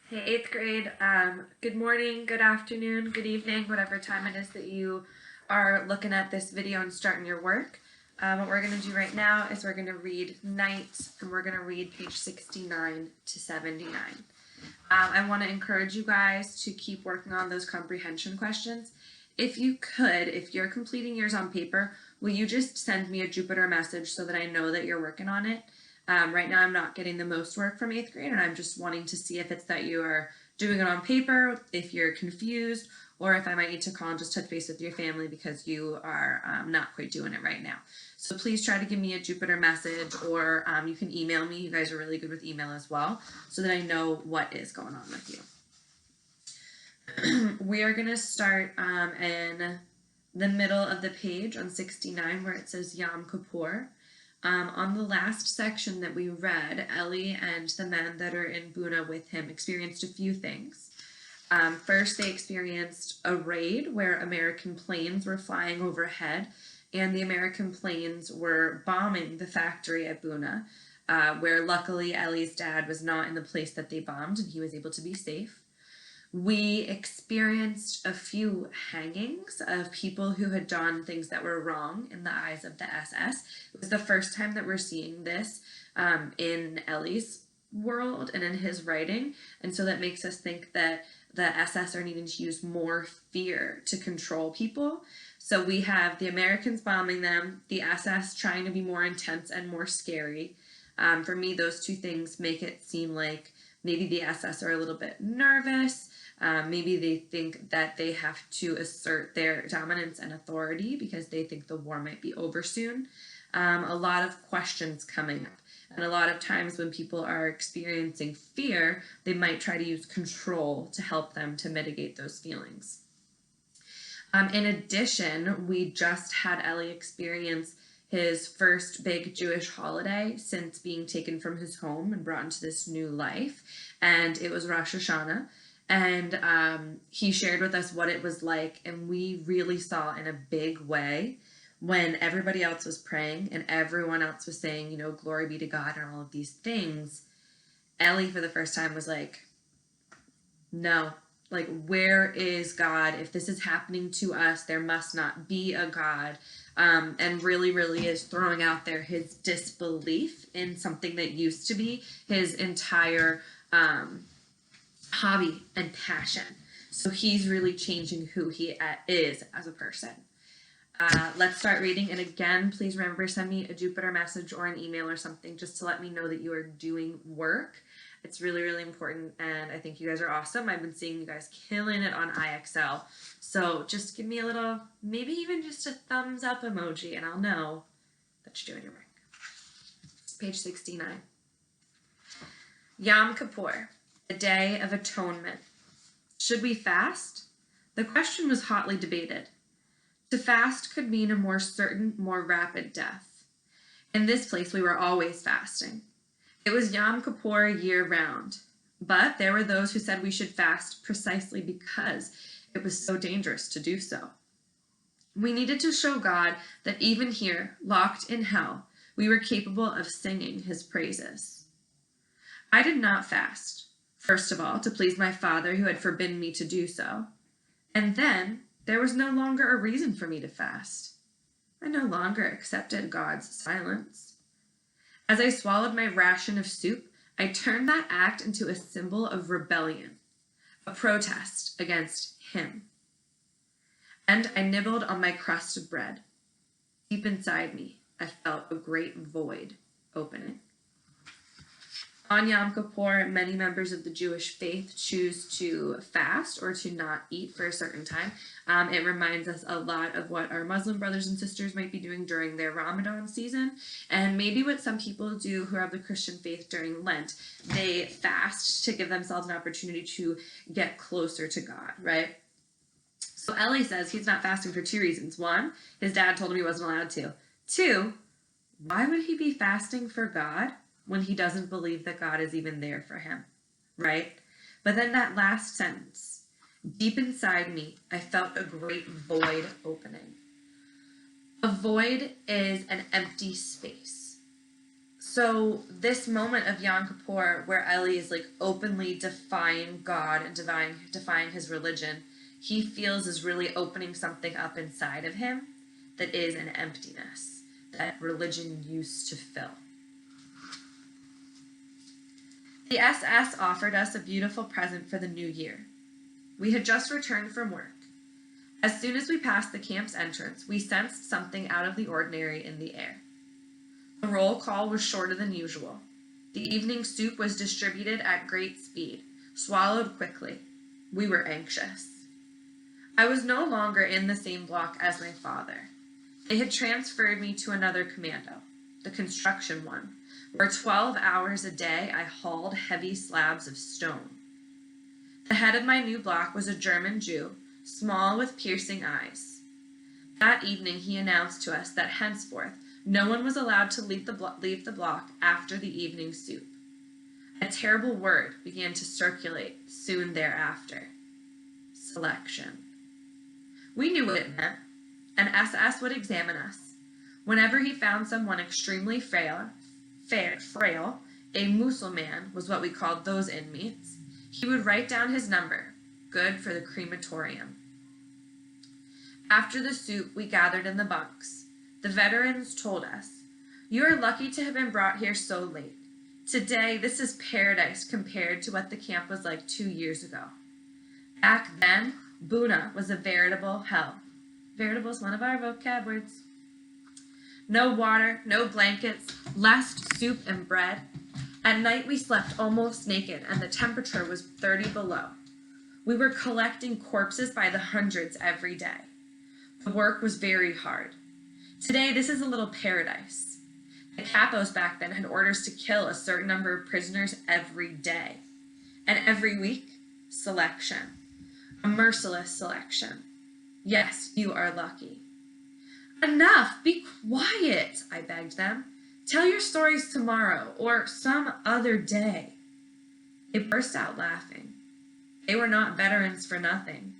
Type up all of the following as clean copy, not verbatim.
Hey, eighth grade. Good morning, good afternoon, good evening, whatever time it is that you are looking at this video and starting your work. What we're going to do right now is we're going to read Night, and we're going to read page 69 to 79. I want to encourage you guys to keep working on those comprehension questions. If you could, if you're completing yours on paper, will you just send me a Jupiter message so that I know that you're working on it? Right now I'm not getting the most work from eighth grade, and I'm just wanting to see if it's that you are doing it on paper, if you're confused, or if I might need to call and just touch base with your family because you are not quite doing it right now. So please try to give me a Jupiter message, or you can email me. You guys are really good with email as well, so that I know what is going on with you. We are going to start in the middle of the page on 69 where it says Yom Kippur. On the last section that we read, Eli and the men that are in Buna with him experienced a few things. First, they experienced a raid where American planes were flying overhead, and the American planes were bombing the factory at Buna, where luckily Eli's dad was not in the place that they bombed, and he was able to be safe. We experienced a few hangings of people who had done things that were wrong in the eyes of the SS. It was the first time that we're seeing this in Eli's world and in his writing. And so that makes us think that the SS are needing to use more fear to control people. So we have the Americans bombing them, the SS trying to be more intense and more scary. For me, those two things make it seem like maybe the SS are a little bit nervous. Maybe they think that they have to assert their dominance and authority because they think the war might be over soon. A lot of questions coming up. And a lot of times when people are experiencing fear, they might try to use control to help them to mitigate those feelings. In addition, we just had Eli experience his first big Jewish holiday since being taken from his home and brought into this new life. And it was Rosh Hashanah. And he shared with us what it was like. And we really saw in a big way when everybody else was praying and everyone else was saying, you know, glory be to God and all of these things. Eli, for the first time, was like, no, like, where is God? If this is happening to us, there must not be a God. And really, really is throwing out there his disbelief in something that used to be his entire hobby and passion. So he's really changing who he is as a person. Let's start reading. And again, please remember, send me a Jupiter message or an email or something just to let me know that you are doing work. It's really, really important, and I think you guys are awesome. I've been seeing you guys killing it on IXL. So just give me a little, maybe even just a thumbs up emoji, and I'll know that you're doing your work. Page 69. Yom Kippur, the Day of Atonement. Should we fast? The question was hotly debated. To fast could mean a more certain, more rapid death. In this place, we were always fasting. It was Yom Kippur year-round, but there were those who said we should fast precisely because it was so dangerous to do so. We needed to show God that even here, locked in hell, we were capable of singing his praises. I did not fast, first of all, to please my father who had forbidden me to do so, and then there was no longer a reason for me to fast. I no longer accepted God's silence. As I swallowed my ration of soup, I turned that act into a symbol of rebellion, a protest against him. And I nibbled on my crust of bread. Deep inside me, I felt a great void opening. On Yom Kippur, many members of the Jewish faith choose to fast or to not eat for a certain time. It reminds us a lot of what our Muslim brothers and sisters might be doing during their Ramadan season, and maybe what some people do who have the Christian faith during Lent. They fast to give themselves an opportunity to get closer to God, right? So Eli says he's not fasting for two reasons. One, his dad told him he wasn't allowed to. Two, why would he be fasting for God when he doesn't believe that God is even there for him, right? But then that last sentence, deep inside me, I felt a great void opening. A void is an empty space. So this moment of Yom Kippur, where Eli is like openly defying God and defying his religion, he feels is really opening something up inside of him that is an emptiness that religion used to fill. The SS offered us a beautiful present for the new year. We had just returned from work. As soon as we passed the camp's entrance, we sensed something out of the ordinary in the air. The roll call was shorter than usual. The evening soup was distributed at great speed, swallowed quickly. We were anxious. I was no longer in the same block as my father. They had transferred me to another commando, the construction one, where 12 hours a day I hauled heavy slabs of stone. The head of my new block was a German Jew, small with piercing eyes. That evening he announced to us that henceforth no one was allowed to leave the block after the evening soup. A terrible word began to circulate soon thereafter. Selection. We knew what it meant. An SS would examine us. Whenever he found someone extremely frail, a Mussulman was what we called those inmates, he would write down his number, good for the crematorium. After the soup, we gathered in the bunks. The veterans told us, "You are lucky to have been brought here so late. Today, this is paradise compared to what the camp was like 2 years ago. Back then, Buna was a veritable hell." Veritable is one of our vocab words. No water, no blankets, less soup and bread. At night we slept almost naked and the temperature was 30 below. We were collecting corpses by the hundreds every day. The work was very hard. Today this is a little paradise. The capos back then had orders to kill a certain number of prisoners every day. And every week, selection. A merciless selection. Yes, you are lucky. Enough! Be quiet, I begged them. Tell your stories tomorrow or some other day. They burst out laughing. They were not veterans for nothing.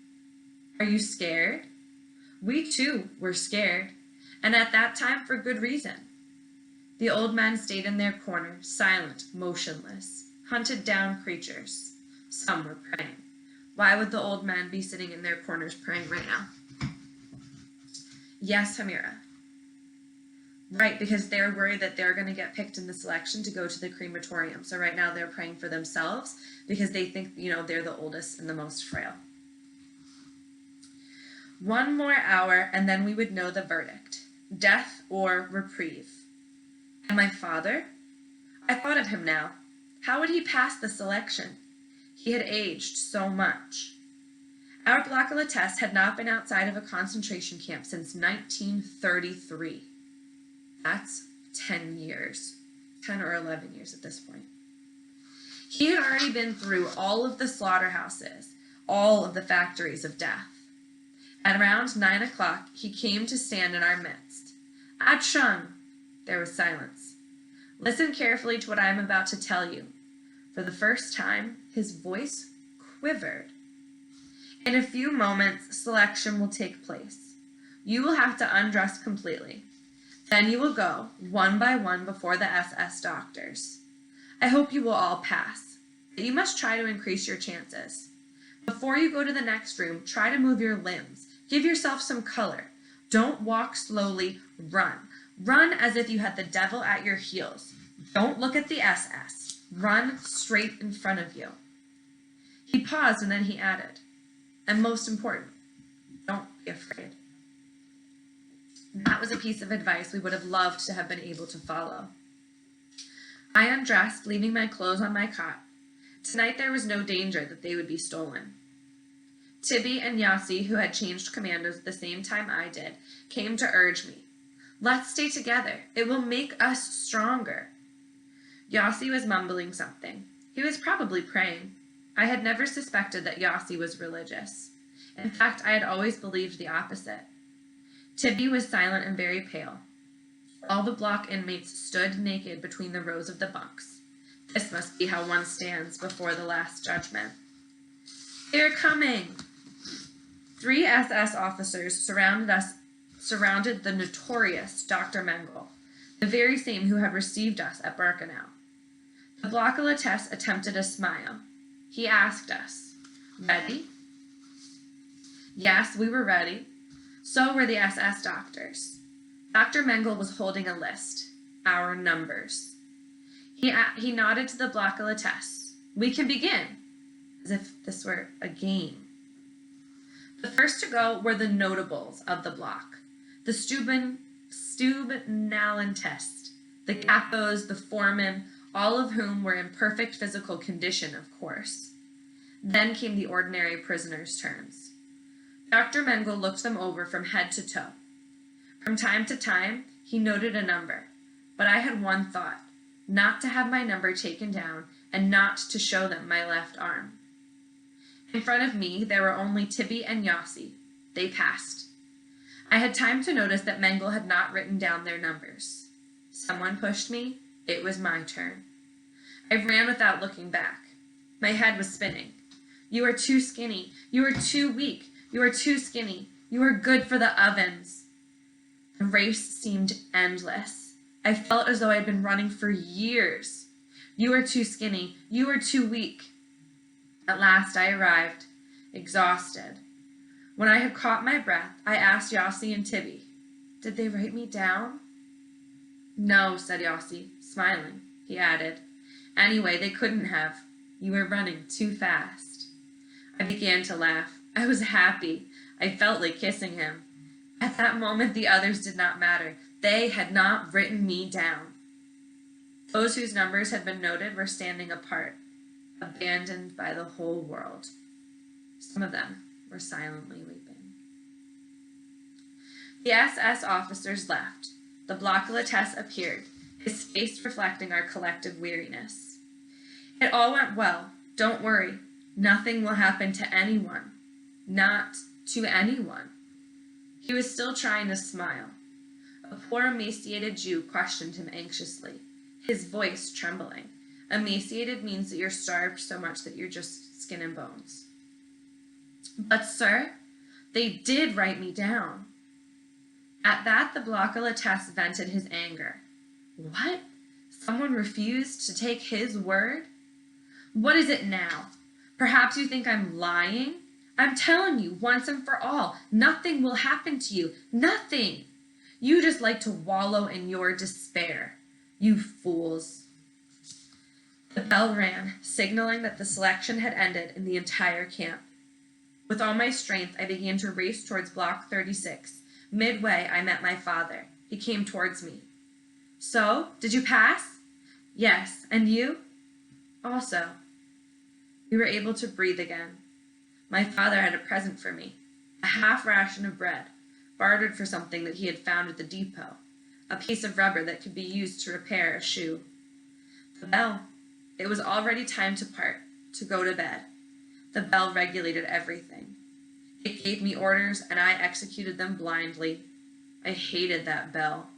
Are you scared? We too were scared, and at that time for good reason. The old men stayed in their corner, silent, motionless, hunted down creatures. Some were praying. Why would the old men be sitting in their corners praying right now? Yes, Hamira. Right, because they're worried that they're going to get picked in the selection to go to the crematorium. So right now they're praying for themselves because they think, they're the oldest and the most frail. 1 more hour and then we would know the verdict. Death or reprieve. And my father? I thought of him now. How would he pass the selection? He had aged so much. Our block of Lutèce had not been outside of a concentration camp since 1933. That's 10 years. 10 or 11 years at this point. He had already been through all of the slaughterhouses, all of the factories of death. At around 9 o'clock, he came to stand in our midst. Atshun! There was silence. Listen carefully to what I am about to tell you. For the first time, his voice quivered. In a few moments, selection will take place. You will have to undress completely. Then you will go, one by one, before the SS doctors. I hope you will all pass, but you must try to increase your chances. Before you go to the next room, try to move your limbs. Give yourself some color. Don't walk slowly, run. Run as if you had the devil at your heels. Don't look at the SS. Run straight in front of you. He paused and then he added, and most important, don't be afraid. That was a piece of advice we would have loved to have been able to follow. I undressed, leaving my clothes on my cot. Tonight there was no danger that they would be stolen. Tibby and Yossi, who had changed commandos at the same time I did, came to urge me. Let's stay together. It will make us stronger. Yossi was mumbling something. He was probably praying. I had never suspected that Yossi was religious. In fact, I had always believed the opposite. Tibby was silent and very pale. All the block inmates stood naked between the rows of the bunks. This must be how one stands before the last judgment. They're coming! 3 SS officers surrounded the notorious Dr. Mengel. the very same who had received us at Birkenau. The Blockulates attempted a smile. He asked us, "Ready?" Yes, we were ready. So were the SS doctors. Dr. Mengele was holding a list. Our numbers. He nodded to the Blockulates. "We can begin," as if this were a game. The first to go were the notables of the block. The Stubnalentest, the capos, the foremen, all of whom were in perfect physical condition, of course. Then came the ordinary prisoners' turns. Dr. Mengele looked them over from head to toe. From time to time, he noted a number, but I had one thought, not to have my number taken down and not to show them my left arm. In front of me, there were only Tibby and Yossi. They passed. I had time to notice that Mengele had not written down their numbers. Someone pushed me. It was my turn. I ran without looking back. My head was spinning. "You are too skinny. You are too weak. You are too skinny. You are good for the ovens." The race seemed endless. I felt as though I had been running for years. "You are too skinny. You are too weak." At last I arrived, exhausted. When I had caught my breath, I asked Yossi and Tibby, "Did they write me down?" "No," said Yossi, smiling. He added, "Anyway, they couldn't have. You were running too fast." I began to laugh. I was happy. I felt like kissing him. At that moment, the others did not matter. They had not written me down. Those whose numbers had been noted were standing apart, abandoned by the whole world. Some of them were silently weeping. The SS officers left. The Blockulates appeared, his face reflecting our collective weariness. "It all went well. Don't worry. Nothing will happen to anyone. Not to anyone." He was still trying to smile. A poor emaciated Jew questioned him anxiously, his voice trembling. Emaciated means that you're starved so much that you're just skin and bones. "But, sir, they did write me down." At that, the Blockulates vented his anger. What? Someone refused to take his word? "What is it now? Perhaps you think I'm lying? I'm telling you, once and for all, nothing will happen to you. Nothing. You just like to wallow in your despair. You fools." The bell rang, signaling that the selection had ended in the entire camp. With all my strength, I began to race towards Block 36. Midway, I met my father. He came towards me. "So, did you pass?" "Yes, and you?" "Also." We were able to breathe again. My father had a present for me, a half ration of bread, bartered for something that he had found at the depot, a piece of rubber that could be used to repair a shoe. The bell. It was already time to part, to go to bed. The bell regulated everything. It gave me orders, and I executed them blindly. I hated that bell.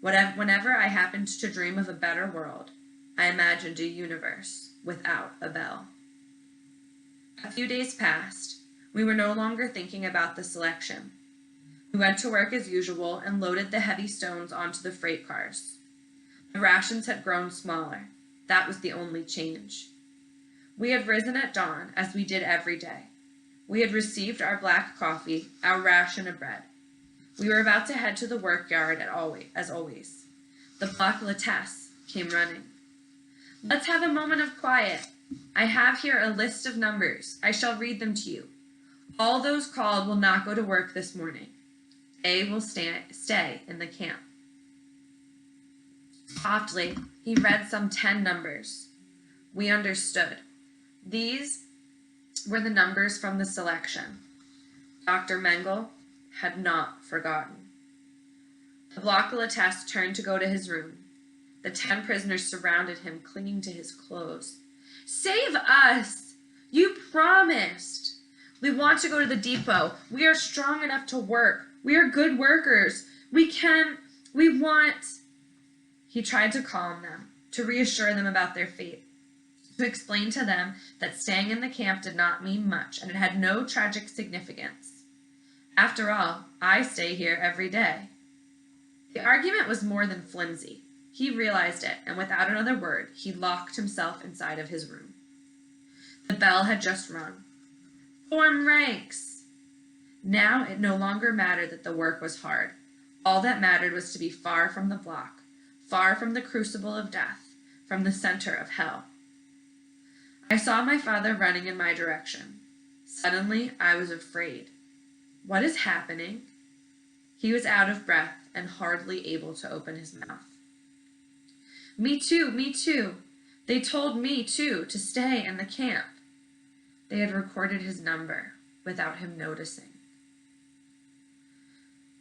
Whenever I happened to dream of a better world, I imagined a universe without a bell. A few days passed. We were no longer thinking about the selection. We went to work as usual and loaded the heavy stones onto the freight cars. The rations had grown smaller. That was the only change. We had risen at dawn, as we did every day. We had received our black coffee, our ration of bread. We were about to head to the work yard as always. The Blockulates came running. "Let's have a moment of quiet. I have here a list of numbers. I shall read them to you. All those called will not go to work this morning. They will stay in the camp." Softly, he read some 10 numbers. We understood. These were the numbers from the selection. Dr. Mengele had not forgotten. The Blockulates turned to go to his room. The 10 prisoners surrounded him, clinging to his clothes. "Save us! You promised! We want to go to the depot. We are strong enough to work. We are good workers. We want..." He tried to calm them, to reassure them about their fate, to explain to them that staying in the camp did not mean much and it had no tragic significance. After all, I stay here every day. The argument was more than flimsy. He realized it, and without another word, he locked himself inside of his room. The bell had just rung. Form ranks! Now it no longer mattered that the work was hard. All that mattered was to be far from the block, far from the crucible of death, from the center of hell. I saw my father running in my direction. Suddenly, I was afraid. What is happening? He was out of breath and hardly able to open his mouth. Me too, me too. They told me, too, to stay in the camp. They had recorded his number without him noticing.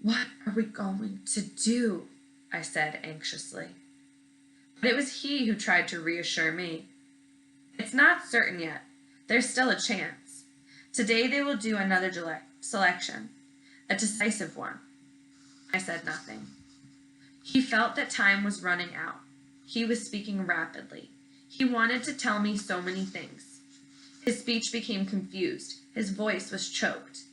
What are we going to do? I said anxiously. But it was he who tried to reassure me. It's not certain yet. There's still a chance. Today they will do another selection, a decisive one. I said nothing. He felt that time was running out. He was speaking rapidly. He wanted to tell me so many things. His speech became confused. His voice was choked.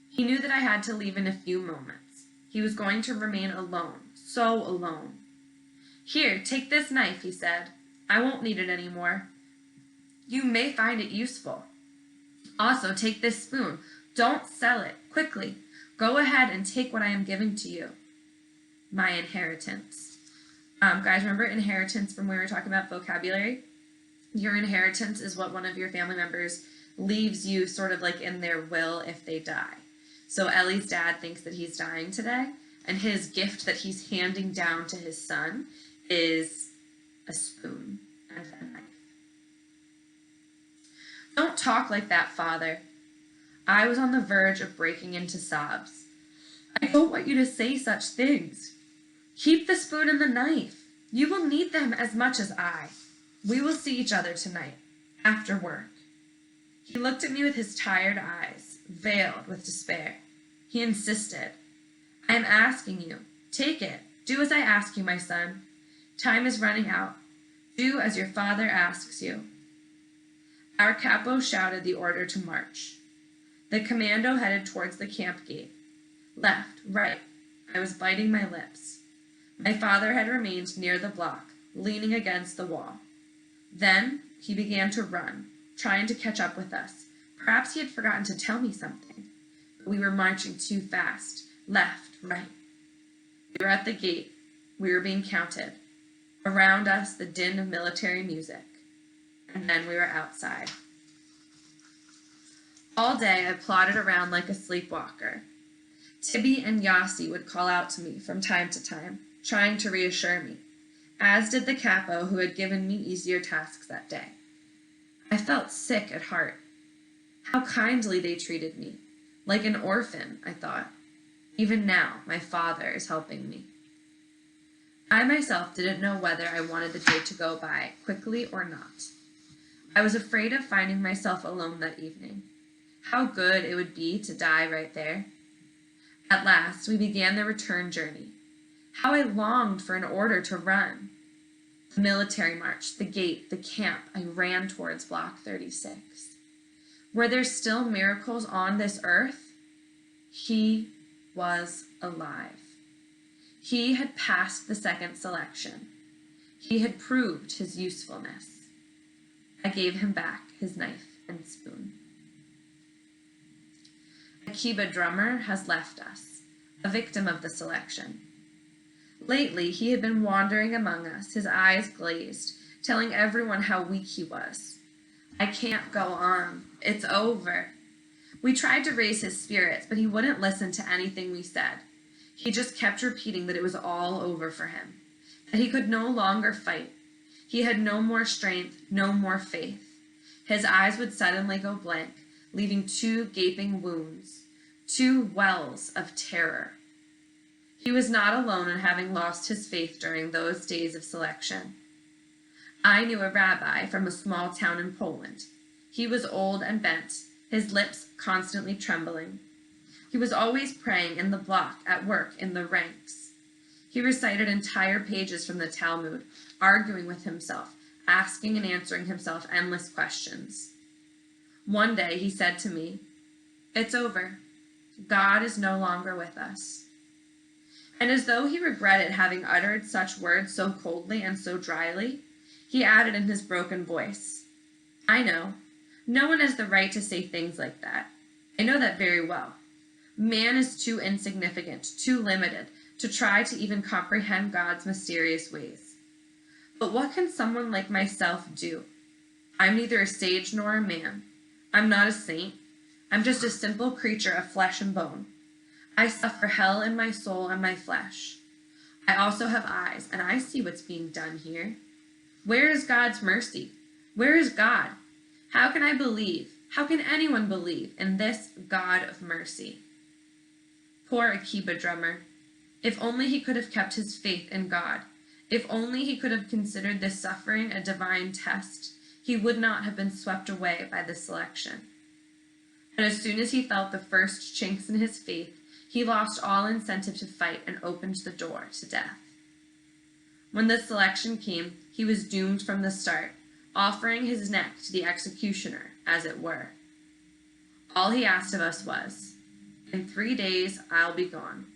He knew that I had to leave in a few moments. He was going to remain alone, so alone. Here, take this knife, he said. I won't need it anymore. You may find it useful. Also, take this spoon. Don't sell it. Quickly. Go ahead and take what I am giving to you. My inheritance. Guys, remember inheritance from when we were talking about vocabulary? Your inheritance is what one of your family members leaves you sort of like in their will if they die. So Ellie's dad thinks that he's dying today, and his gift that he's handing down to his son is a spoon and a knife. Don't talk like that, Father. I was on the verge of breaking into sobs. I don't want you to say such things. Keep the spoon and the knife. You will need them as much as I. We will see each other tonight, after work. He looked at me with his tired eyes, veiled with despair. He insisted. I am asking you. Take it. Do as I ask you, my son. Time is running out. Do as your father asks you. Our capo shouted the order to march. The commando headed towards the camp gate. Left, right. I was biting my lips. My father had remained near the block, leaning against the wall. Then he began to run, trying to catch up with us. Perhaps he had forgotten to tell me something. But we were marching too fast. Left, right. We were at the gate. We were being counted. Around us, the din of military music. And then we were outside. All day I plodded around like a sleepwalker. Tibby and Yossi would call out to me from time to time, trying to reassure me, as did the capo who had given me easier tasks that day. I felt sick at heart. How kindly they treated me. Like an orphan, I thought. Even now, my father is helping me. I myself didn't know whether I wanted the day to go by quickly or not. I was afraid of finding myself alone that evening. How good it would be to die right there. At last, we began the return journey. How I longed for an order to run. The military march, the gate, the camp, I ran towards Block 36. Were there still miracles on this earth? He was alive. He had passed the second selection. He had proved his usefulness. I gave him back his knife and spoon. Akiba Drummer has left us, a victim of the selection. Lately, he had been wandering among us, his eyes glazed, telling everyone how weak he was. I can't go on. It's over. We tried to raise his spirits, but he wouldn't listen to anything we said. He just kept repeating that it was all over for him, that he could no longer fight. He had no more strength, no more faith. His eyes would suddenly go blank, leaving 2 gaping wounds, 2 wells of terror. He was not alone in having lost his faith during those days of selection. I knew a rabbi from a small town in Poland. He was old and bent, his lips constantly trembling. He was always praying in the block, at work, in the ranks. He recited entire pages from the Talmud, arguing with himself, asking and answering himself endless questions. One day he said to me, "It's over. God is no longer with us." And as though he regretted having uttered such words so coldly and so dryly, he added in his broken voice, I know. No one has the right to say things like that. I know that very well. Man is too insignificant, too limited, to try to even comprehend God's mysterious ways. But what can someone like myself do? I'm neither a sage nor a man. I'm not a saint. I'm just a simple creature of flesh and bone. I suffer hell in my soul and my flesh. I also have eyes, and I see what's being done here. Where is God's mercy? Where is God? How can I believe? How can anyone believe in this God of mercy? Poor Akiba drummer. If only he could have kept his faith in God. If only he could have considered this suffering a divine test, he would not have been swept away by this selection. And as soon as he felt the first chinks in his faith, he lost all incentive to fight and opened the door to death. When the selection came, he was doomed from the start, offering his neck to the executioner, as it were. All he asked of us was, in 3 days I'll be gone.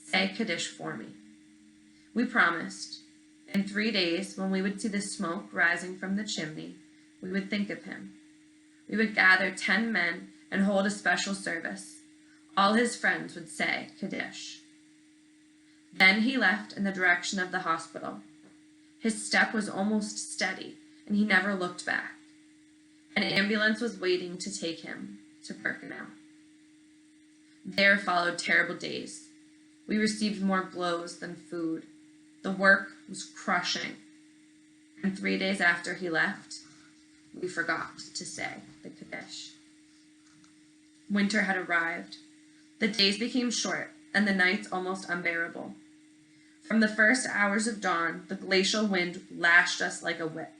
Say Kaddish for me. We promised. In 3 days, when we would see the smoke rising from the chimney, we would think of him. We would gather 10 men and hold a special service. All his friends would say Kaddish. Then he left in the direction of the hospital. His step was almost steady, and he never looked back. An ambulance was waiting to take him to Birkenau. There followed terrible days. We received more blows than food. The work was crushing. And 3 days after he left, we forgot to say the Kaddish. Winter had arrived. The days became short, and the nights almost unbearable. From the first hours of dawn, the glacial wind lashed us like a whip.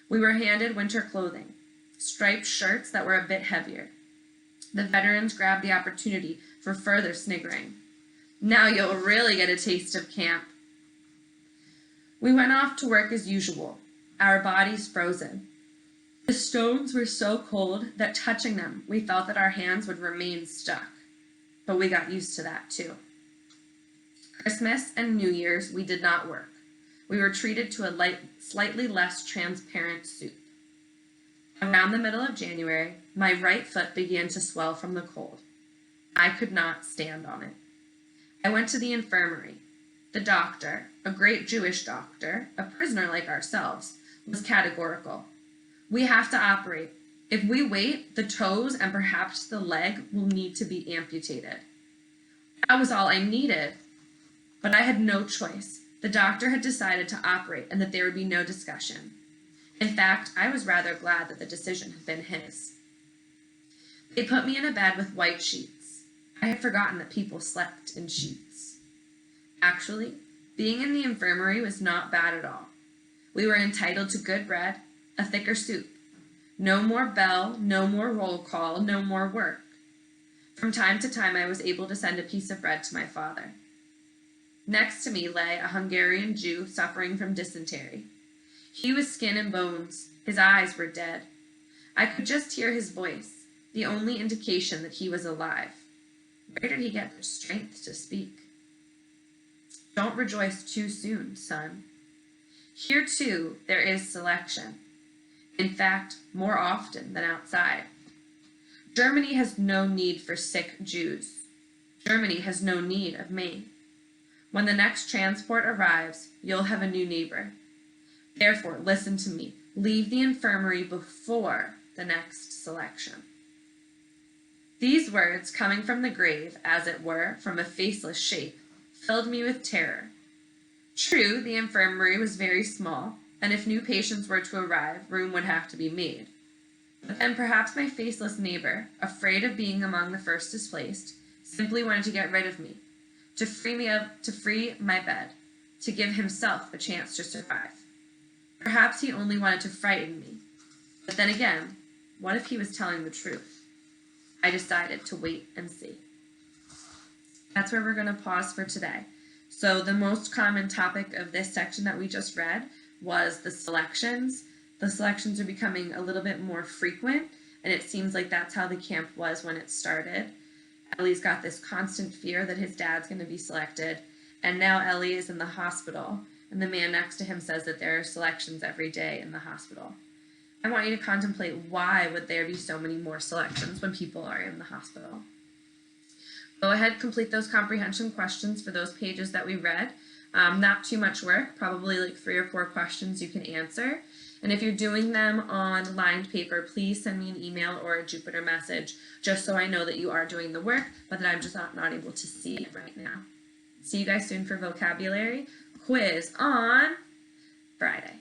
We were handed winter clothing, striped shirts that were a bit heavier. The veterans grabbed the opportunity for further sniggering. Now you'll really get a taste of camp. We went off to work as usual, our bodies frozen. The stones were so cold that touching them, we felt that our hands would remain stuck. But we got used to that too. Christmas and New Year's, we did not work. We were treated to a slightly less transparent soup. Around the middle of January, my right foot began to swell from the cold. I could not stand on it. I went to the infirmary. The doctor, a great Jewish doctor, a prisoner like ourselves, was categorical. We have to operate. If we wait, the toes and perhaps the leg will need to be amputated. That was all I needed. But I had no choice. The doctor had decided to operate and that there would be no discussion. In fact, I was rather glad that the decision had been his. They put me in a bed with white sheets. I had forgotten that people slept in sheets. Actually, being in the infirmary was not bad at all. We were entitled to good bread, a thicker soup. No more bell, no more roll call, no more work. From time to time, I was able to send a piece of bread to my father. Next to me lay a Hungarian Jew suffering from dysentery. He was skin and bones. His eyes were dead. I could just hear his voice, the only indication that he was alive. Where did he get the strength to speak? Don't rejoice too soon, son. Here, too, there is selection. In fact, more often than outside. Germany has no need for sick Jews. Germany has no need of me. When the next transport arrives, you'll have a new neighbor. Therefore, listen to me. Leave the infirmary before the next selection. These words, coming from the grave, as it were, from a faceless shape, filled me with terror. True, the infirmary was very small, and if new patients were to arrive, room would have to be made. But then perhaps my faceless neighbor, afraid of being among the first displaced, simply wanted to get rid of me, to free my bed, to give himself a chance to survive. Perhaps he only wanted to frighten me. But then again, what if he was telling the truth? I decided to wait and see. That's where we're going to pause for today. So the most common topic of this section that we just read was the selections. The selections are becoming a little bit more frequent, and it seems like that's how the camp was when it started. Ellie's got this constant fear that his dad's going to be selected, and now Ellie is in the hospital, and the man next to him says that there are selections every day in the hospital. I want you to contemplate, why would there be so many more selections when people are in the hospital? Go ahead, complete those comprehension questions for those pages that we read. Not too much work, probably like 3 or 4 questions you can answer. And if you're doing them on lined paper, please send me an email or a Jupyter message, just so I know that you are doing the work, but that I'm just not able to see it right now. See you guys soon for vocabulary quiz on Friday.